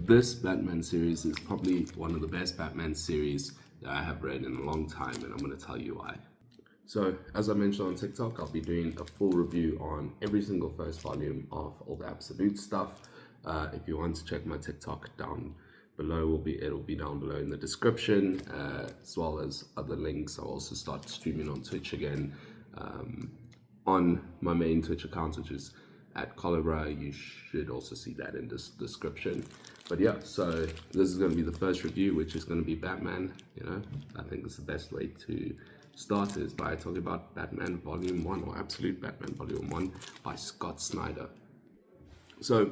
this Batman series is probably one of the best Batman series that I have read in a long time, and I'm going to tell you why. So, as I mentioned on TikTok, I'll be doing a full review on every single first volume of all the Absolute stuff. If you want to check my TikTok down below, it'll be down below in the description, as well as other links. I'll also start streaming on Twitch again, on my main Twitch account, which is at CarloBruh. You should also see that in this description. But yeah, so this is going to be the first review, which is going to be Batman. I think it's the best way to start is by talking about Batman Volume 1, or Absolute Batman Volume 1 by Scott Snyder. So,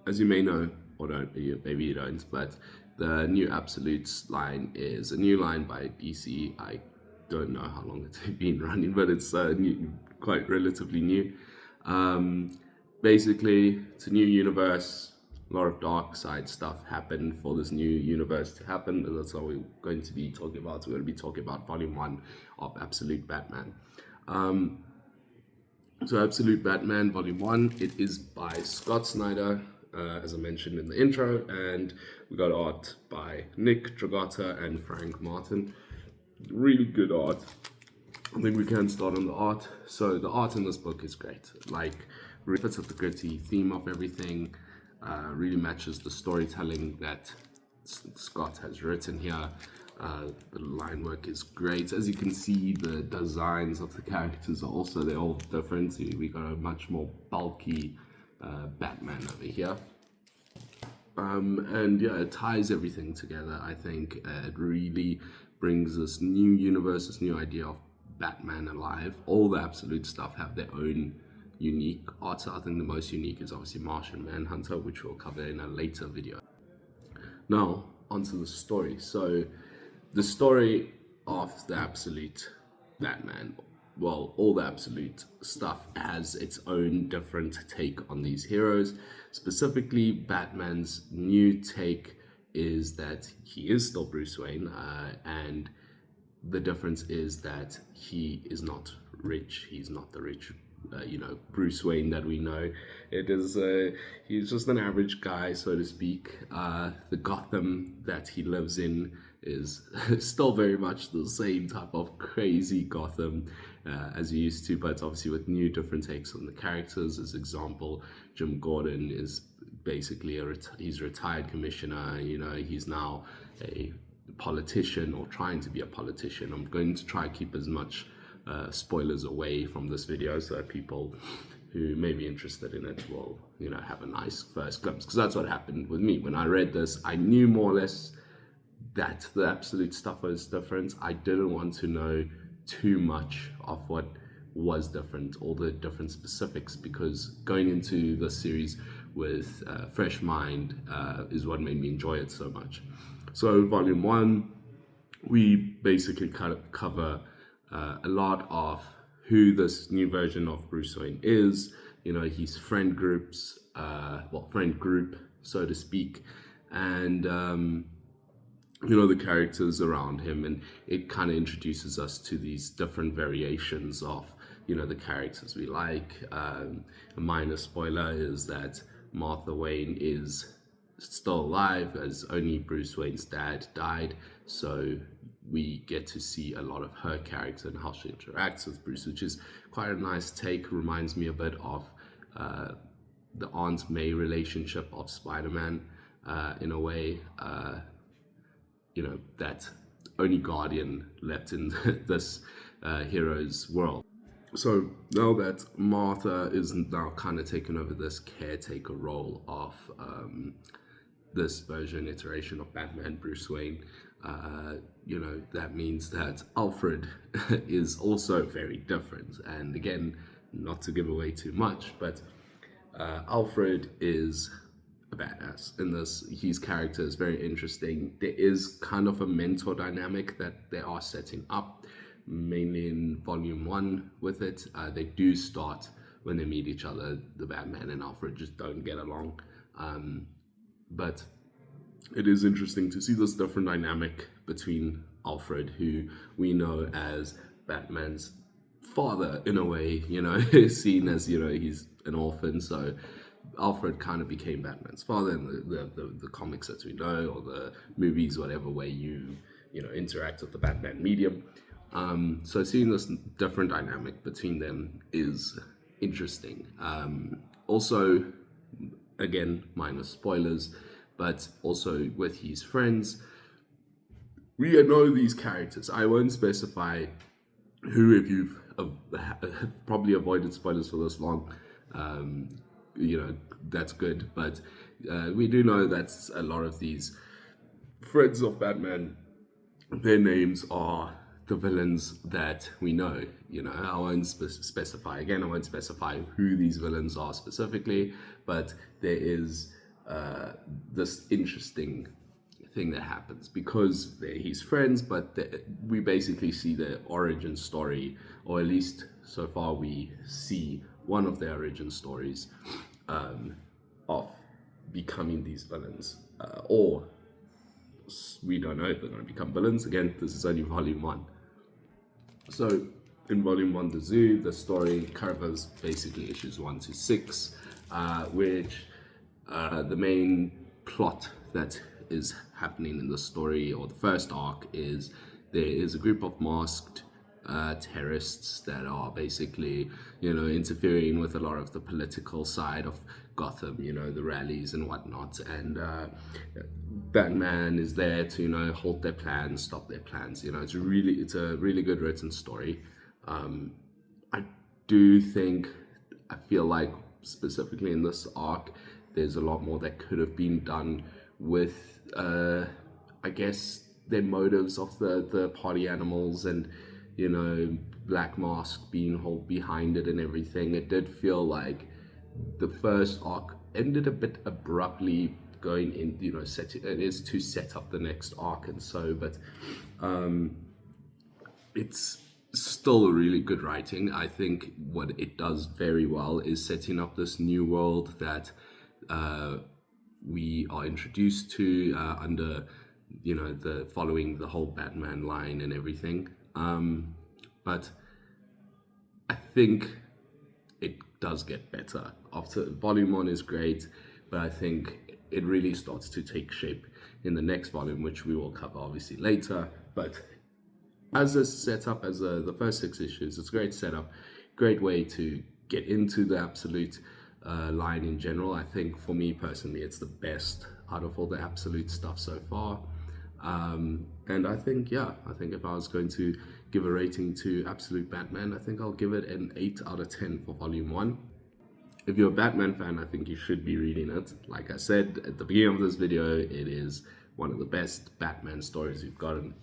as you may know, or don't, maybe you don't, but the new Absolutes line is a new line by DC. I don't know how long it's been running, but it's quite relatively new. Basically, it's a new universe. A lot of dark side stuff happened for this new universe to happen, and that's what we're going to be talking about. So we're going to be talking about Volume 1 of Absolute Batman. So Absolute Batman Volume 1, it is by Scott Snyder, as I mentioned in the intro, and we got art by Nick Dragotta and Frank Martin. Really good art. I think we can start on the art. So the art in this book is great. Like, really fits with the gritty theme of everything. Really matches the storytelling that Scott has written here. The line work is great. As you can see, the designs of the characters are also, they're all different. We got a much more bulky Batman over here. And yeah, it ties everything together. I think it really brings this new universe, this new idea of Batman alive. All the Absolute stuff have their own unique art. So I think the most unique is obviously Martian Manhunter, which we'll cover in a later video. Now, onto the story. So, the story of the Absolute Batman, well, all the Absolute stuff has its own different take on these heroes. Specifically, Batman's new take is that he is still Bruce Wayne, and the difference is that he is not rich. He's not the rich Bruce Wayne that we know. It is he's just an average guy, so to speak. The Gotham that he lives in is still very much the same type of crazy Gotham as he used to, but obviously with new different takes on the characters. As example, Jim Gordon is basically he's a retired commissioner. He's now a politician, or trying to be a politician. I'm going to try to keep as much spoilers away from this video, so that people who may be interested in it will, have a nice first glimpse. Because that's what happened with me. When I read this, I knew more or less that the Absolute stuff was different. I didn't want to know too much of what was different, all the different specifics, because going into the series with a fresh mind is what made me enjoy it so much. So Volume 1, we basically kind of cover a lot of who this new version of Bruce Wayne is, his friend group, so to speak, and the characters around him, and it kind of introduces us to these different variations of the characters we like. A minor spoiler is that Martha Wayne is still alive, as only Bruce Wayne's dad died, so we get to see a lot of her character and how she interacts with Bruce, which is quite a nice take. Reminds me a bit of the Aunt May relationship of Spider-Man, in a way, that only Guardian left in this hero's world. So now that Martha is now kind of taken over this caretaker role of this iteration of Batman Bruce Wayne, that means that Alfred is also very different. And again, not to give away too much, but Alfred is a badass in this. His character is very interesting. There is kind of a mentor dynamic that they are setting up, mainly in Volume 1 with it. They do start when they meet each other. The Batman and Alfred just don't get along. But it is interesting to see this different dynamic between Alfred, who we know as Batman's father in a way, seen as, he's an orphan, so Alfred kind of became Batman's father in the comics that we know, or the movies, whatever way you interact with the Batman medium. So seeing this different dynamic between them is interesting. Also, again, minor spoilers, but also with his friends, we know these characters. I won't specify who, if you've probably avoided spoilers for this long. That's good, but we do know that a lot of these friends of Batman, their names are the villains that we know. I won't specify who these villains are specifically, but there is this interesting thing that happens because they're his friends, but we basically see their origin story, or at least so far we see one of their origin stories of becoming these villains, or we don't know if they're going to become villains. Again, this is only volume 1. So in volume 1, the zoo, the story covers basically issues 1 to 6, which the main plot that is happening in the story, or the first arc, is there is a group of masked terrorists that are basically interfering with a lot of the political side of Gotham, the rallies and whatnot, and Batman is there to halt their plans, stop their plans. It's a really good written story. I feel like specifically in this arc there's a lot more that could have been done with I guess their motives of the party animals, and Black Mask being whole behind it and everything. It did feel like the first arc ended a bit abruptly, going in, it is to set up the next arc, and so, but it's still really good writing. I think what it does very well is setting up this new world that we are introduced to under the following the whole Batman line and everything, but I think it does get better. After volume 1 is great, but I think it really starts to take shape in the next volume, which we will cover obviously later. But as a setup, as the first 6 issues, it's a great setup, great way to get into the Absolute line in general. I think for me personally, it's the best out of all the Absolute stuff so far. And I think if I was going to give a rating to Absolute Batman, I think I'll give it an 8 out of 10 for volume 1. If you're a Batman fan, I think you should be reading it. Like I said at the beginning of this video, it is one of the best Batman stories we've gotten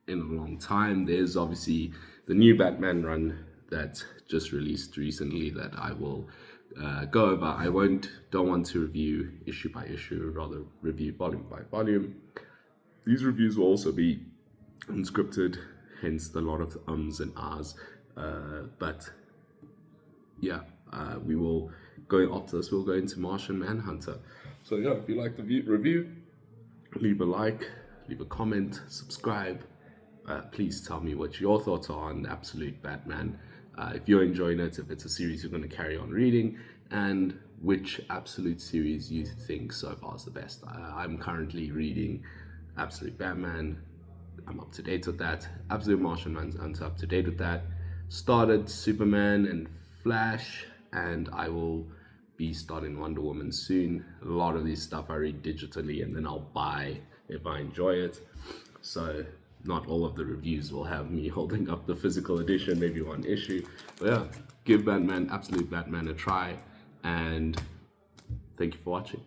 in a long time. There's obviously the new Batman run that just released recently that I will go over. I don't want to review issue by issue, rather review volume by volume. These reviews will also be unscripted, hence a lot of ums and ahs. But yeah, we will go after this. We'll go into Martian Manhunter. So yeah, if you like the review, leave a like, leave a comment, subscribe. Please tell me what your thoughts are on Absolute Batman. If you're enjoying it, if it's a series you're going to carry on reading, and which Absolute series you think so far is the best. I'm currently reading Absolute Batman. I'm up to date with that. Absolute Martian Manhunter, up to date with that. Started Superman and Flash, and I will be starting Wonder Woman soon. A lot of these stuff I read digitally, and then I'll buy if I enjoy it. So not all of the reviews will have me holding up the physical edition, maybe one issue. But yeah, give Absolute Batman a try, and thank you for watching.